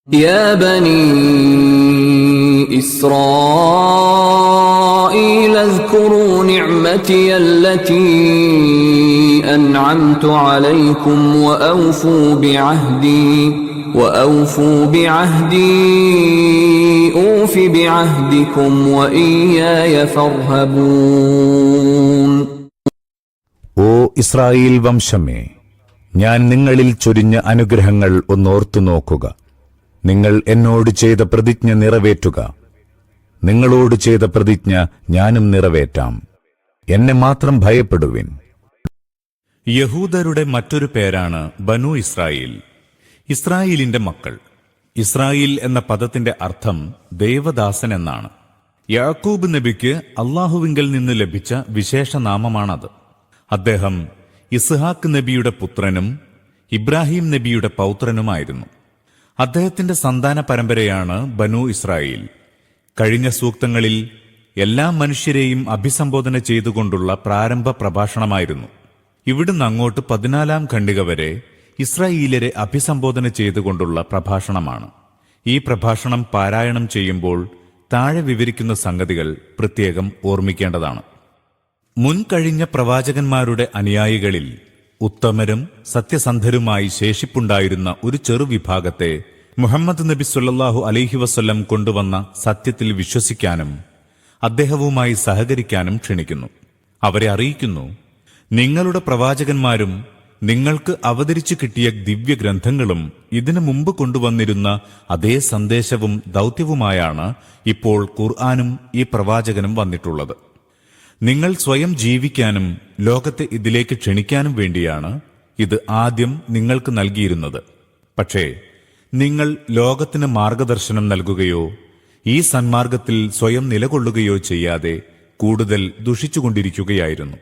يا بني إسرائيل اذكروا نعمتي التي أنعمت عليكم وأوفوا بعهدي أوف بعهدكم وإياي فارهبون. ഓ Israel വംശമേ, ഞാൻ നിങ്ങളിൽ ചൊരിഞ്ഞ അനുഗ്രഹങ്ങൾ ഒന്നോർത്തു നോക്കുക. നിങ്ങൾ എന്നോട് ചെയ്ത പ്രതിജ്ഞ നിറവേറ്റുക. നിങ്ങളോട് ചെയ്ത പ്രതിജ്ഞ ഞാനും നിറവേറ്റാം. എന്നെ മാത്രം ഭയപ്പെടുവിൻ. യഹൂദരുടെ മറ്റൊരു പേരാണ് ബനു ഇസ്രായേൽ, ഇസ്രായേലിന്റെ മക്കൾ. ഇസ്രായേൽ എന്ന പദത്തിന്റെ അർത്ഥം ദേവദാസൻ എന്നാണ്. യാക്കൂബ് നബിക്ക് അള്ളാഹുവിങ്കൽ നിന്ന് ലഭിച്ച വിശേഷനാമമാണത്. അദ്ദേഹം ഇസ്ഹാക്ക് നബിയുടെ പുത്രനും ഇബ്രാഹിം നബിയുടെ പൗത്രനുമായിരുന്നു. അദ്ദേഹത്തിന്റെ സന്താന പരമ്പരയാണ് ബനു ഇസ്രായേൽ. കഴിഞ്ഞ സൂക്തങ്ങളിൽ എല്ലാ മനുഷ്യരെയും അഭിസംബോധന ചെയ്തുകൊണ്ടുള്ള പ്രാരംഭ പ്രഭാഷണമായിരുന്നു. ഇവിടുന്ന് അങ്ങോട്ട് 14 ഖണ്ഡിക വരെ ഇസ്രായേലിയരെ അഭിസംബോധന ചെയ്തുകൊണ്ടുള്ള പ്രഭാഷണമാണ്. ഈ പ്രഭാഷണം പാരായണം ചെയ്യുമ്പോൾ താഴെ വിവരിക്കുന്ന സംഗതികൾ പ്രത്യേകം ഓർമ്മിക്കേണ്ടതാണ്. മുൻകഴിഞ്ഞ പ്രവാചകന്മാരുടെ അനുയായികളിൽ ഉത്തമരും സത്യസന്ധരുമായി ശേഷിപ്പുണ്ടായിരുന്ന ഒരു ചെറുവിഭാഗത്തെ മുഹമ്മദ് നബി സല്ലല്ലാഹു അലൈഹി വസല്ലം കൊണ്ടുവന്ന സത്യത്തിൽ വിശ്വസിക്കാനും അദ്ദേഹവുമായി സഹകരിക്കാനും ക്ഷണിക്കുന്നു. അവരെ അറിയിക്കുന്നു, നിങ്ങളുടെ പ്രവാചകന്മാരും നിങ്ങൾക്ക് അവതരിച്ചു കിട്ടിയ ദിവ്യഗ്രന്ഥങ്ങളും ഇതിനു മുമ്പ് കൊണ്ടുവന്നിരുന്ന അതേ സന്ദേശവും ദൗത്യവുമായാണ് ഇപ്പോൾ ഖുർആനും ഈ പ്രവാചകനും വന്നിട്ടുള്ളത്. നിങ്ങൾ സ്വയം ജീവിക്കാനും ലോകത്തെ ഇതിലേക്ക് ക്ഷണിക്കാനും വേണ്ടിയാണ് ഇത് ആദ്യം നിങ്ങൾക്ക് നൽകിയിരുന്നത്. പക്ഷേ നിങ്ങൾ ലോകത്തിന് മാർഗദർശനം നൽകുകയോ ഈ സന്മാർഗത്തിൽ സ്വയം നിലകൊള്ളുകയോ ചെയ്യാതെ കൂടുതൽ ദുഷിച്ചുകൊണ്ടിരിക്കുകയായിരുന്നു.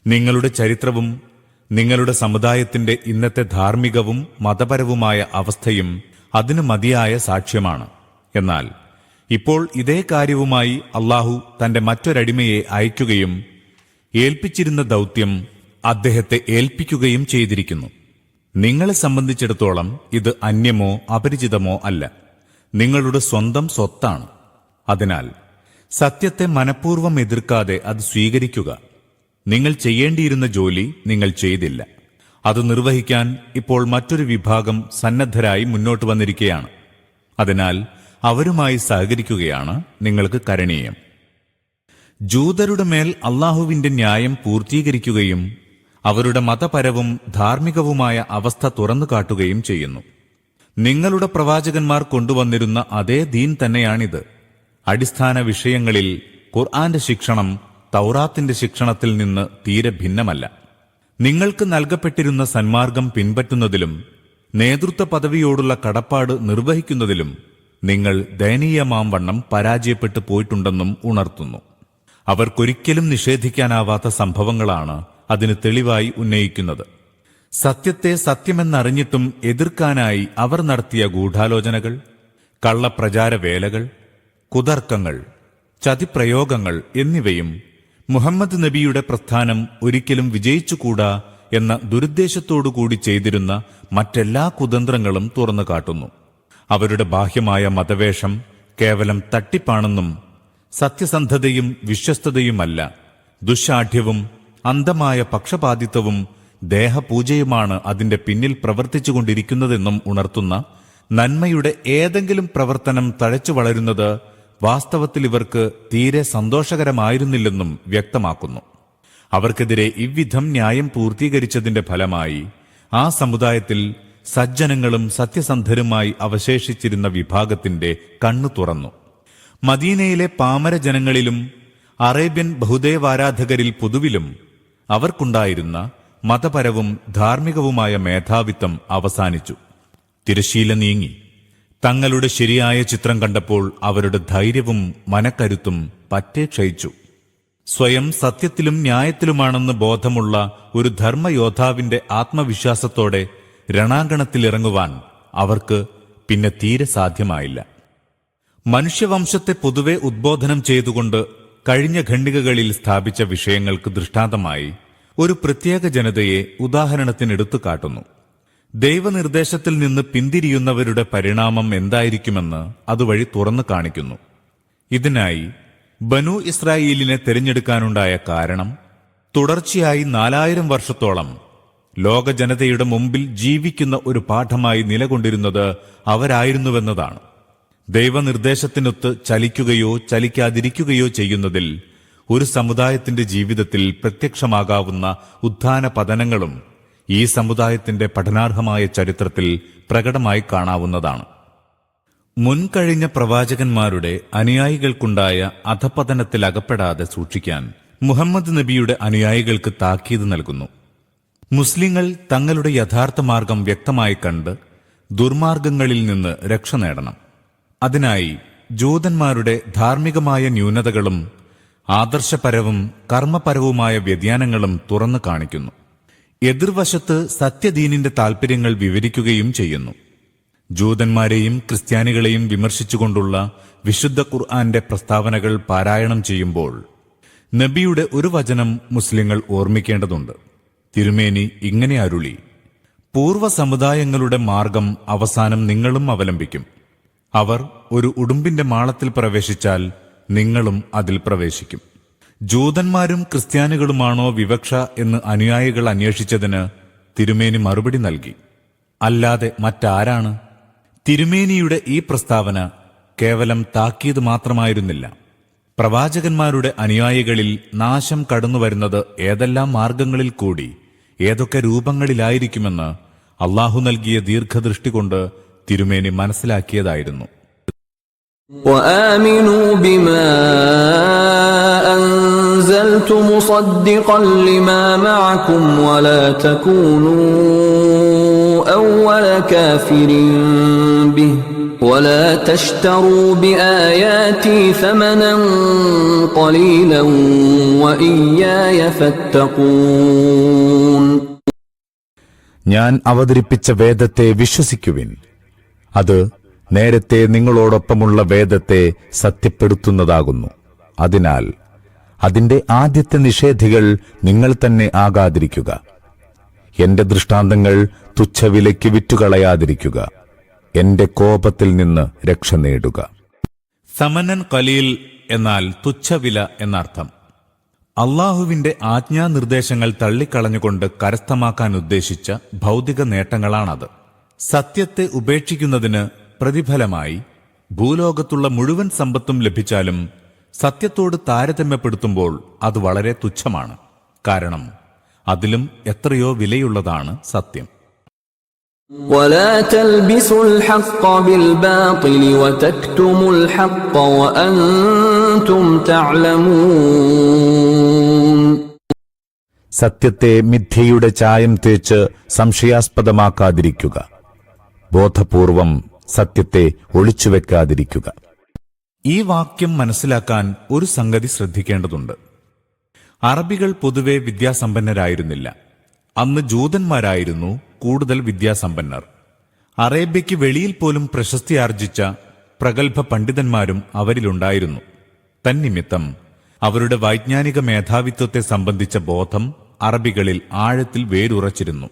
നിങ്ങളുടെ ചരിത്രവും നിങ്ങളുടെ സമുദായത്തിന്റെ ഇന്നത്തെ ധാർമ്മികവും മതപരവുമായ അവസ്ഥയും അതിനു മതിയായ സാക്ഷ്യമാണ്. എന്നാൽ ഇപ്പോൾ ഇതേ കാര്യവുമായി അള്ളാഹു തന്റെ മറ്റൊരടിമയെ അയക്കുകയും ഏൽപ്പിച്ചിരുന്ന ദൗത്യം അദ്ദേഹത്തെ ഏൽപ്പിക്കുകയും ചെയ്തിരിക്കുന്നു. നിങ്ങളെ സംബന്ധിച്ചിടത്തോളം ഇത് അന്യമോ അപരിചിതമോ അല്ല, നിങ്ങളുടെ സ്വന്തം സ്വത്താണ്. അതിനാൽ സത്യത്തെ മനഃപൂർവ്വം എതിർക്കാതെ അത് സ്വീകരിക്കുക. നിങ്ങൾ ചെയ്യേണ്ടിയിരുന്ന ജോലി നിങ്ങൾ ചെയ്തില്ല. അത് നിർവഹിക്കാൻ ഇപ്പോൾ മറ്റൊരു വിഭാഗം സന്നദ്ധരായി മുന്നോട്ട് വന്നിരിക്കുകയാണ്. അതിനാൽ അവരുമായി സഹകരിക്കുകയാണ് നിങ്ങൾക്ക് കരണീയം. ജൂതരുടെ മേൽ അള്ളാഹുവിന്റെ ന്യായം പൂർത്തീകരിക്കുകയും അവരുടെ മതപരവും ധാർമ്മികവുമായ അവസ്ഥ തുറന്നു കാട്ടുകയും ചെയ്യുന്നു. നിങ്ങളുടെ പ്രവാചകന്മാർ കൊണ്ടുവന്നിരുന്ന അതേ ദീൻ തന്നെയാണിത്. അടിസ്ഥാന വിഷയങ്ങളിൽ ഖുർആന്റെ ശിക്ഷണം തൗറാത്തിന്റെ ശിക്ഷണത്തിൽ നിന്ന് തീരെ ഭിന്നമല്ല. നിങ്ങൾക്ക് നൽകപ്പെട്ടിരുന്ന സന്മാർഗം പിൻപറ്റുന്നതിലും നേതൃത്വ പദവിയോടുള്ള കടപ്പാട് നിർവഹിക്കുന്നതിലും നിങ്ങൾ ദയനീയമാം വണ്ണം പരാജയപ്പെട്ടു പോയിട്ടുണ്ടെന്നും ഉണർത്തുന്നു. അവർക്കൊരിക്കലും നിഷേധിക്കാനാവാത്ത സംഭവങ്ങളാണ് അതിന് തെളിവായി ഉന്നയിക്കുന്നത്. സത്യത്തെ സത്യമെന്നറിഞ്ഞിട്ടും എതിർക്കാനായി അവർ നടത്തിയ ഗൂഢാലോചനകൾ, കള്ളപ്രചാരവേലകൾ, കുതർക്കങ്ങൾ, ചതിപ്രയോഗങ്ങൾ എന്നിവയും മുഹമ്മദ് നബിയുടെ പ്രസ്ഥാനം ഒരിക്കലും വിജയിച്ചുകൂടാ എന്ന ദുരുദ്ദേശത്തോടുകൂടി ചെയ്തിരുന്ന മറ്റെല്ലാ കുതന്ത്രങ്ങളും തുറന്നു കാട്ടുന്നു. അവരുടെ ബാഹ്യമായ മതവേഷം കേവലം തട്ടിപ്പാണെന്നും സത്യസന്ധതയും വിശ്വസ്തതയുമല്ല, ദുശ്ശാഠ്യവും അന്ധമായ പക്ഷപാതിത്വവും ദേഹപൂജയുമാണ് അതിന്റെ പിന്നിൽ പ്രവർത്തിച്ചുകൊണ്ടിരിക്കുന്നതെന്നും ഉണർത്തുന്ന നന്മയുടെ ഏതെങ്കിലും പ്രവർത്തനം തഴച്ചു വളരുന്നത് വാസ്തവത്തിൽ ഇവർക്ക് തീരെ സന്തോഷകരമായിരുന്നില്ലെന്നും വ്യക്തമാക്കുന്നു. അവർക്കെതിരെ ഇவ்விധം ന്യായം പൂർത്തീകരിച്ചതിന്റെ ഫലമായി ആ സമുദായത്തിൽ സജ്ജനങ്ങളും സത്യസന്ധരുമായി അവശേഷിച്ചിരുന്ന വിഭാഗത്തിന്റെ കണ്ണു തുറന്നു. മദീനയിലെ പാമര ജനങ്ങളിലും അറേബ്യൻ ബഹുദേവാരാധകരിൽ പൊതുവിലും അവർക്കുണ്ടായിരുന്ന മതപരവും ധാർമ്മികവുമായ മേധാവിത്വം അവസാനിച്ചു. തിരശ്ശീല നീങ്ങി. തങ്ങളുടെ ശരിയായ ചിത്രം കണ്ടപ്പോൾ അവരുടെ ധൈര്യവും മനക്കരുത്തും പറ്റെ ക്ഷയിച്ചു. സ്വയം സത്യത്തിലും ന്യായത്തിലുമാണെന്ന് ബോധമുള്ള ഒരു ധർമ്മയോദ്ധാവിന്റെ ആത്മവിശ്വാസത്തോടെ രണാങ്കണത്തിലിറങ്ങുവാൻ അവർക്ക് പിന്നെ തീരെ സാധ്യമായില്ല. മനുഷ്യവംശത്തെ പൊതുവെ ഉദ്ബോധനം ചെയ്തുകൊണ്ട് കഴിഞ്ഞ ഖണ്ഡികകളിൽ സ്ഥാപിച്ച വിഷയങ്ങൾക്ക് ദൃഷ്ടാന്തമായി ഒരു പ്രത്യേക ജനതയെ ഉദാഹരണത്തിനെടുത്തു കാട്ടുന്നു. ദൈവനിർദ്ദേശത്തിൽ നിന്ന് പിന്തിരിയുന്നവരുടെ പരിണാമം എന്തായിരിക്കുമെന്ന് അതുവഴി തുറന്നു കാണിക്കുന്നു. ഇതിനായി ബനൂ ഇസ്രായേലിനെ തിരഞ്ഞെടുക്കാനുണ്ടായ കാരണം തുടർച്ചയായി 4000 വർഷത്തോളം ലോക ജനതയുടെ മുമ്പിൽ ജീവിക്കുന്ന ഒരു പാഠമായി നിലകൊണ്ടിരുന്നത് അവരായിരുന്നുവെന്നതാണ്. ദൈവനിർദ്ദേശത്തിനൊത്ത് ചലിക്കുകയോ ചലിക്കാതിരിക്കുകയോ ചെയ്യുന്നതിൽ ഒരു സമുദായത്തിന്റെ ജീവിതത്തിൽ പ്രത്യക്ഷമാകാവുന്ന ഉത്ഥാന പതനങ്ങളും ഈ സമുദായത്തിന്റെ പഠനാർഹമായ ചരിത്രത്തിൽ പ്രകടമായി കാണാവുന്നതാണ്. മുൻകഴിഞ്ഞ പ്രവാചകന്മാരുടെ അനുയായികൾക്കുണ്ടായ അധപതനത്തിൽ അകപ്പെടാതെ സൂക്ഷിക്കാൻ മുഹമ്മദ് നബിയുടെ അനുയായികൾക്ക് താക്കീത് നൽകുന്നു. മുസ്ലിങ്ങൾ തങ്ങളുടെ യഥാർത്ഥ മാർഗം വ്യക്തമായി കണ്ട് ദുർമാർഗങ്ങളിൽ നിന്ന് രക്ഷ നേടണം. അതിനായി ജൂതന്മാരുടെ ധാർമ്മികമായ ന്യൂനതകളും ആദർശപരവും കർമ്മപരവുമായ വ്യതിയാനങ്ങളും തുറന്നു കാണിക്കുന്നു. എതിർവശത്ത് സത്യദീനിന്റെ താൽപര്യങ്ങൾ വിവരിക്കുകയും ചെയ്യുന്നു. ജൂതന്മാരെയും ക്രിസ്ത്യാനികളെയും വിമർശിച്ചുകൊണ്ടുള്ള വിശുദ്ധ ഖുർആന്റെ പ്രസ്താവനകൾ പാരായണം ചെയ്യുമ്പോൾ നബിയുടെ ഒരു വചനം മുസ്ലിങ്ങൾ ഓർമ്മിക്കേണ്ടതുണ്ട്. തിരുമേനി ഇങ്ങനെ അരുളി: പൂർവ്വ സമുദായങ്ങളുടെ മാർഗം അവസാനം നിങ്ങളും അവലംബിക്കും. അവർ ഒരു ഉടുമ്പിന്റെ മാളത്തിൽ പ്രവേശിച്ചാൽ നിങ്ങളും അതിൽ പ്രവേശിക്കും. ജൂതന്മാരും ക്രിസ്ത്യാനികളുമാണോ വിവക്ഷ എന്ന് അനുയായികൾ അന്വേഷിച്ചതിന് തിരുമേനി മറുപടി നൽകി: അല്ലാതെ മറ്റാരാണ്? തിരുമേനിയുടെ ഈ പ്രസ്താവന കേവലം താക്കീത് മാത്രമായിരുന്നില്ല. പ്രവാചകന്മാരുടെ അനുയായികളിൽ നാശം കടന്നുവരുന്നത് ഏതെല്ലാം മാർഗങ്ങളിൽ കൂടി ഏതൊക്കെ രൂപങ്ങളിലായിരിക്കുമെന്ന് അള്ളാഹു നൽകിയ ദീർഘദൃഷ്ടി കൊണ്ട് തിരുമേനി മനസ്സിലാക്കിയതായിരുന്നു. وآمنوا بما أنزلت مصدقا لما معكم ولا تكونوا أول كافر به ولا تشتروا بآياتي ثمنا قليلا وإياي فاتقون. ഞാൻ അവതരിപ്പിച്ച വേദത്തെ വിശ്വസിക്കുവിൻ. അത് നേരത്തെ നിങ്ങളോടൊപ്പമുള്ള വേദത്തെ സത്യപ്പെടുത്തുന്നതാകുന്നു. അതിനാൽ അതിന്റെ ആദ്യത്തെ നിഷേധികൾ നിങ്ങൾ തന്നെ ആകാതിരിക്കുക. എന്റെ ദൃഷ്ടാന്തങ്ങൾ തുച്ഛവിലയ്ക്ക് വിറ്റുകളയാതിരിക്കുക. എന്റെ കോപത്തിൽ നിന്ന് രക്ഷ നേടുക. സമനൻ ഖലീൽ എന്നാൽ തുച്ഛവില എന്നർത്ഥം. അള്ളാഹുവിന്റെ ആജ്ഞാനിർദ്ദേശങ്ങൾ തള്ളിക്കളഞ്ഞുകൊണ്ട് കരസ്ഥമാക്കാൻ ഉദ്ദേശിച്ച ഭൗതിക നേട്ടങ്ങളാണത്. സത്യത്തെ ഉപേക്ഷിക്കുന്നതിന് പ്രതിഫലമായി ഭൂലോകത്തുള്ള മുഴുവൻ സമ്പത്തും ലഭിച്ചാലും സത്യത്തോട് താരതമ്യപ്പെടുത്തുമ്പോൾ അത് വളരെ തുച്ഛമാണ്. കാരണം അതിലും എത്രയോ വിലയുള്ളതാണ് സത്യം. ولا تلبسوا الحق بالباطل وتكتموا الحق وأنتم تعلمون. സത്യത്തെ മിഥ്യയുടെ ചായം തേച്ച് സംശയാസ്പദമാക്കാതിരിക്കുക. ബോധപൂർവം സത്യത്തെ ഒളിച്ചുവെക്കാതിരിക്കുക. ഈ വാക്യം മനസ്സിലാക്കാൻ ഒരു സംഗതി ശ്രദ്ധിക്കേണ്ടതുണ്ട്. അറബികൾ പൊതുവെ വിദ്യാസമ്പന്നരായിരുന്നില്ല. അന്ന് ജൂതന്മാരായിരുന്നു കൂടുതൽ വിദ്യാസമ്പന്നർ. അറേബ്യയ്ക്ക് വെളിയിൽ പോലും പ്രശസ്തിയാർജിച്ച പ്രഗത്ഭ പണ്ഡിതന്മാരും അവരിലുണ്ടായിരുന്നു. തന്നിമിത്തം അവരുടെ വൈജ്ഞാനിക മേധാവിത്വത്തെ സംബന്ധിച്ച ബോധം അറബികളിൽ ആഴത്തിൽ വേരുറച്ചിരുന്നു.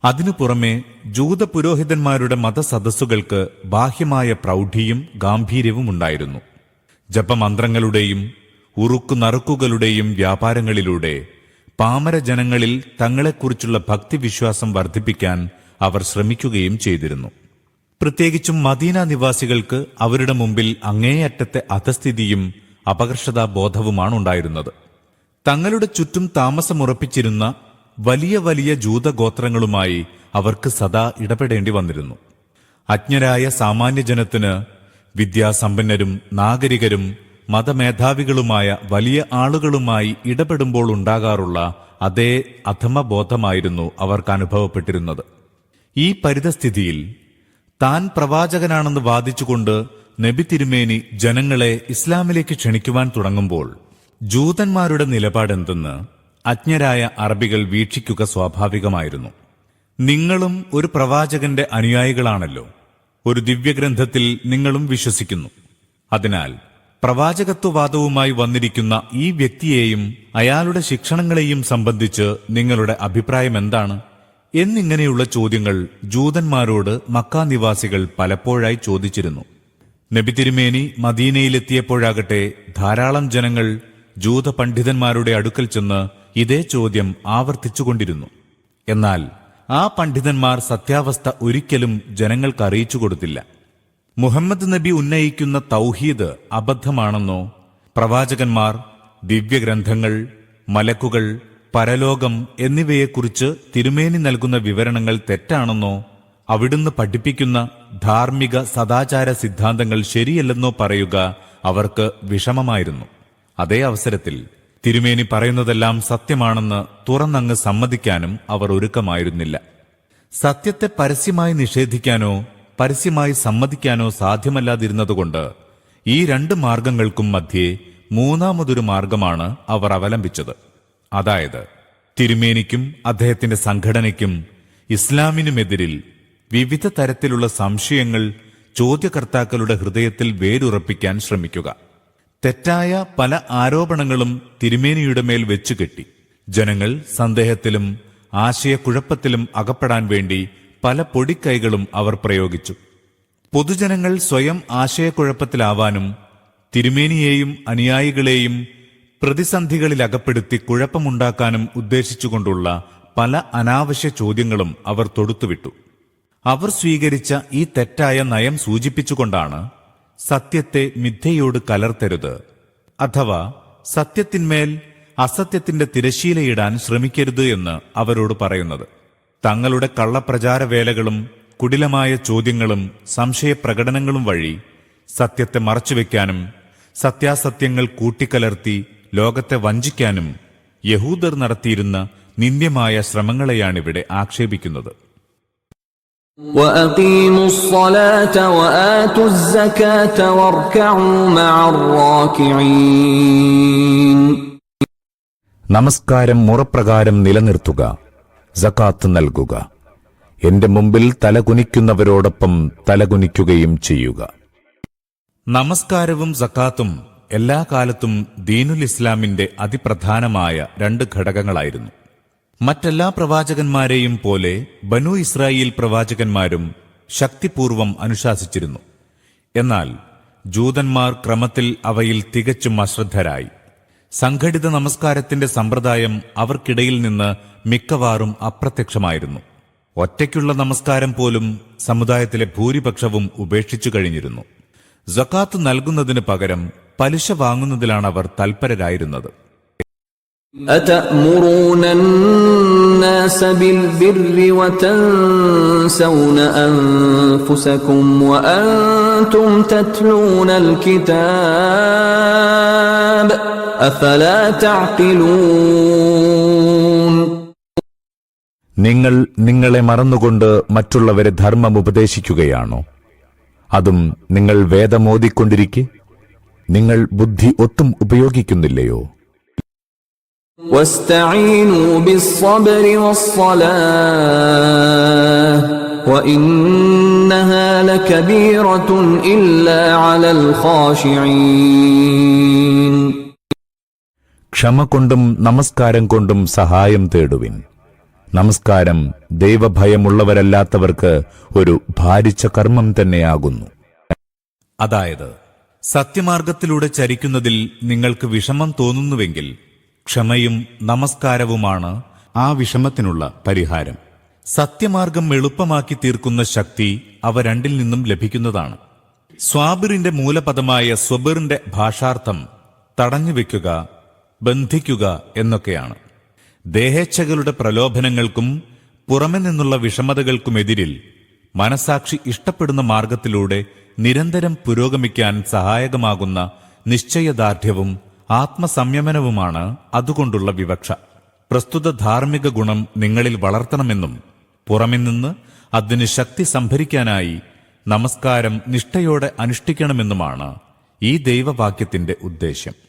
അതിനു പുറമെ ജൂത പുരോഹിതന്മാരുടെ മതസദസ്സുകൾക്ക് ബാഹ്യമായ പ്രൗഢിയും ഗാംഭീര്യവും ഉണ്ടായിരുന്നു. ജപമന്ത്രങ്ങളുടെയും ഉറുക്കുനറുക്കുകളുടെയും വ്യാപാരങ്ങളിലൂടെ പാമര ജനങ്ങളിൽ തങ്ങളെക്കുറിച്ചുള്ള ഭക്തിവിശ്വാസം വർദ്ധിപ്പിക്കാൻ അവർ ശ്രമിക്കുകയും ചെയ്തിരുന്നു. പ്രത്യേകിച്ചും മദീന നിവാസികൾക്ക് അവരുടെ മുമ്പിൽ അങ്ങേയറ്റത്തെ അധസ്ഥിതിയും അപകർഷതാബോധവുമാണുണ്ടായിരുന്നത്. തങ്ങളുടെ ചുറ്റും താമസമുറപ്പിച്ചിരുന്ന വലിയ വലിയ ജൂതഗോത്രങ്ങളുമായി അവർക്ക് സദാ ഇടപെടേണ്ടി വന്നിരുന്നു. അജ്ഞരായ സാമാന്യജനത്തിന് വിദ്യാസമ്പന്നരും നാഗരികരും മതമേധാവികളുമായ വലിയ ആളുകളുമായി ഇടപെടുമ്പോൾ ഉണ്ടാകാറുള്ള അതേ അധമബോധമായിരുന്നു അവർക്ക് അനുഭവപ്പെട്ടിരുന്നത്. ഈ പരിതസ്ഥിതിയിൽ താൻ പ്രവാചകനാണെന്ന് വാദിച്ചുകൊണ്ട് നബി തിരുമേനി ജനങ്ങളെ ഇസ്ലാമിലേക്ക് ക്ഷണിക്കുവാൻ തുടങ്ങുമ്പോൾ ജൂതന്മാരുടെ നിലപാടെന്തെന്ന് അജ്ഞരായ അറബികൾ വീക്ഷിക്കുക സ്വാഭാവികമായിരുന്നു. നിങ്ങളും ഒരു പ്രവാചകന്റെ അനുയായികളാണല്ലോ. ഒരു ദിവ്യഗ്രന്ഥത്തിൽ നിങ്ങളും വിശ്വസിക്കുന്നു. അതിനാൽ പ്രവാചകത്വവാദവുമായി വന്നിരിക്കുന്ന ഈ വ്യക്തിയെയും അയാളുടെ ശിക്ഷണങ്ങളെയും സംബന്ധിച്ച് നിങ്ങളുടെ അഭിപ്രായം എന്താണ് എന്നിങ്ങനെയുള്ള ചോദ്യങ്ങൾ ജൂതന്മാരോട് മക്കാ നിവാസികൾ പലപ്പോഴായി ചോദിച്ചിരുന്നു. നബി തിരുമേനി മദീനയിലെത്തിയപ്പോഴാകട്ടെ ധാരാളം ജനങ്ങൾ ജൂത പണ്ഡിതന്മാരുടെ അടുക്കൽ ചെന്ന് ഇതേ ചോദ്യം ആവർത്തിച്ചുകൊണ്ടിരുന്നു. എന്നാൽ ആ പണ്ഡിതന്മാർ സത്യാവസ്ഥ ഒരിക്കലും ജനങ്ങൾക്ക് അറിയിച്ചു കൊടുത്തില്ല. മുഹമ്മദ് നബി ഉന്നയിക്കുന്ന തൗഹീദ് അബദ്ധമാണെന്നോ, പ്രവാചകന്മാർ, ദിവ്യഗ്രന്ഥങ്ങൾ, മലക്കുകൾ, പരലോകം എന്നിവയെക്കുറിച്ച് തിരുമേനി നൽകുന്ന വിവരണങ്ങൾ തെറ്റാണെന്നോ, അവിടുന്ന് പഠിപ്പിക്കുന്ന ധാർമ്മിക സദാചാര സിദ്ധാന്തങ്ങൾ ശരിയല്ലെന്നോ പറയുക അവർക്ക് വിഷമമായിരുന്നു. അതേ അവസരത്തിൽ തിരുമേനി പറയുന്നതെല്ലാം സത്യമാണെന്ന് തുറന്നങ്ങ് സമ്മതിക്കാനും അവർ ഒരുക്കമായിരുന്നില്ല. സത്യത്തെ പരസ്യമായി നിഷേധിക്കാനോ പരസ്യമായി സമ്മതിക്കാനോ സാധ്യമല്ലാതിരുന്നതുകൊണ്ട് ഈ രണ്ട് മാർഗങ്ങൾക്കും മധ്യേ മൂന്നാമതൊരു മാർഗമാണ് അവർ അവലംബിച്ചത്. അതായത് തിരുമേനിക്കും അദ്ദേഹത്തിന്റെ സംഘടനയ്ക്കും ഇസ്ലാമിനുമെതിരിൽ വിവിധ തരത്തിലുള്ള സംശയങ്ങൾ ചോദ്യകർത്താക്കളുടെ ഹൃദയത്തിൽ വേരുറപ്പിക്കാൻ ശ്രമിക്കുക. തെറ്റായ പല ആരോപണങ്ങളും തിരുമേനിയുടെ മേൽ വെച്ചുകെട്ടി ജനങ്ങൾ സന്ദേഹത്തിലും ആശയക്കുഴപ്പത്തിലും അകപ്പെടാൻ വേണ്ടി പല പൊടിക്കൈകളും അവർ പ്രയോഗിച്ചു. പൊതുജനങ്ങൾ സ്വയം ആശയക്കുഴപ്പത്തിലാവാനും തിരുമേനിയെയും അനുയായികളെയും പ്രതിസന്ധികളിലകപ്പെടുത്തി കുഴപ്പമുണ്ടാക്കാനും ഉദ്ദേശിച്ചുകൊണ്ടുള്ള പല അനാവശ്യ ചോദ്യങ്ങളും അവർ തൊടുത്തുവിട്ടു. അവർ സ്വീകരിച്ച ഈ തെറ്റായ നയം സൂചിപ്പിച്ചുകൊണ്ടാണ് സത്യത്തെ മിഥ്യയോട് കലർത്തരുത്, അഥവാ സത്യത്തിന്മേൽ അസത്യത്തിന്റെ തിരശ്ശീലയിടാൻ ശ്രമിക്കരുത് എന്ന് അവരോട് പറയുന്നത്. തങ്ങളുടെ കള്ളപ്രചാരവേലകളും കുടിലമായ ചോദ്യങ്ങളും സംശയപ്രകടനങ്ങളും വഴി സത്യത്തെ മറച്ചുവെക്കാനും സത്യാസത്യങ്ങൾ കൂട്ടിക്കലർത്തി ലോകത്തെ വഞ്ചിക്കാനും യഹൂദർ നടത്തിയിരുന്ന നിന്ദ്യമായ ശ്രമങ്ങളെയാണിവിടെ ആക്ഷേപിക്കുന്നത്. وَأَقِيمُوا الصَّلَاةَ وَآتُوا الزَّكَاةَ وَارْكَعُوا مَعَ الرَّاكِعِينَ. നമസ്കാരം മുറപ്രകാരം നിലനിർത്തുക, സകാത്ത് നൽകുക, എന്റെ മുമ്പിൽ തലകുനിക്കുന്നവരോടൊപ്പം തലകുനിക്കുകയും ചെയ്യുക. നമസ്കാരവും സക്കാത്തും എല്ലാ കാലത്തും ദീനുൽ ഇസ്ലാമിന്റെ അതിപ്രധാനമായ രണ്ട് ഘടകങ്ങളായിരുന്നു. മറ്റെല്ലാ പ്രവാചകന്മാരെയും പോലെ ബനു ഇസ്രായേൽ പ്രവാചകന്മാരും ശക്തിപൂർവം അനുശാസിച്ചിരുന്നു. എന്നാൽ ജൂതന്മാർ ക്രമത്തിൽ അവയിൽ തികച്ചും അശ്രദ്ധരായി. സംഘടിത നമസ്കാരത്തിന്റെ സമ്പ്രദായം അവർക്കിടയിൽ നിന്ന് മിക്കവാറും അപ്രത്യക്ഷമായിരുന്നു. ഒറ്റയ്ക്കുള്ള നമസ്കാരം പോലും സമുദായത്തിലെ ഭൂരിപക്ഷവും ഉപേക്ഷിച്ചു കഴിഞ്ഞിരുന്നു. സക്കാത്ത് നൽകുന്നതിന് പകരം പലിശ വാങ്ങുന്നതിലാണ് അവർ തൽപരരായിരുന്നത്. أَتَأْمُرُونَ النَّاسَ بِالْبِرِّ وَتَنْسَوْنَ أَنفُسَكُمْ وَأَنْتُمْ تَتْلُونَ الْكِتَابَ أَفَلَا تَعْقِلُونَ. നിങ്ങൾ നിങ്ങളെ മറന്നുകൊണ്ട് മറ്റുള്ളവരെ ധർമ്മം ഉപദേശിക്കുകയാണോ? അതും നിങ്ങൾ വേദമോദിക്കൊണ്ടിരിക്കെ നിങ്ങൾ ബുദ്ധി ഒട്ടും ഉപയോഗിക്കുന്നില്ലയോ? وَاسْتَعِينُوا بِالصَّبْرِ وَالصَّلَاةِ وَإِنَّهَا لَكَبِيرَةٌ إِلَّا عَلَى الْخَاشِعِينَ. ക്ഷമ കൊണ്ടും നമസ്കാരം കൊണ്ടും സഹായം തേടുവിൻ. നമസ്കാരം ദൈവഭയമുള്ളവരല്ലാത്തവർക്ക് ഒരു ഭാരിച്ച കർമ്മം തന്നെയാകുന്നു. അതായത് സത്യമാർഗത്തിലൂടെ ചരിക്കുന്നതിൽ നിങ്ങൾക്ക് വിഷമം തോന്നുന്നുവെങ്കിൽ ക്ഷമയും നമസ്കാരവുമാണ് ആ വിഷമത്തിനുള്ള പരിഹാരം. സത്യമാർഗം എളുപ്പമാക്കി തീർക്കുന്ന ശക്തി അവ രണ്ടിൽ നിന്നും ലഭിക്കുന്നതാണ്. സ്വാബിറിന്റെ മൂലപദമായ സ്വബിറിന്റെ ഭാഷാർത്ഥം തടഞ്ഞുവെക്കുക, ബന്ധിക്കുക എന്നൊക്കെയാണ്. ദേഹേച്ഛകളുടെ പ്രലോഭനങ്ങൾക്കും പുറമെ നിന്നുള്ള വിഷമതകൾക്കുമെതിരിൽ മനസാക്ഷി ഇഷ്ടപ്പെടുന്ന മാർഗത്തിലൂടെ നിരന്തരം പുരോഗമിക്കാൻ സഹായകമാകുന്ന നിശ്ചയദാർഢ്യവും ആത്മസംയമനവുമാണ് അതുകൊണ്ടുള്ള വിവക്ഷ. പ്രസ്തുത ധാർമ്മിക ഗുണം നിങ്ങളിൽ വളർത്തണമെന്നും പുറമെ നിന്ന് അതിന് ശക്തി സംഭരിക്കാനായി നമസ്കാരം നിഷ്ഠയോടെ അനുഷ്ഠിക്കണമെന്നുമാണ് ഈ ദൈവവാക്യത്തിന്റെ ഉദ്ദേശ്യം.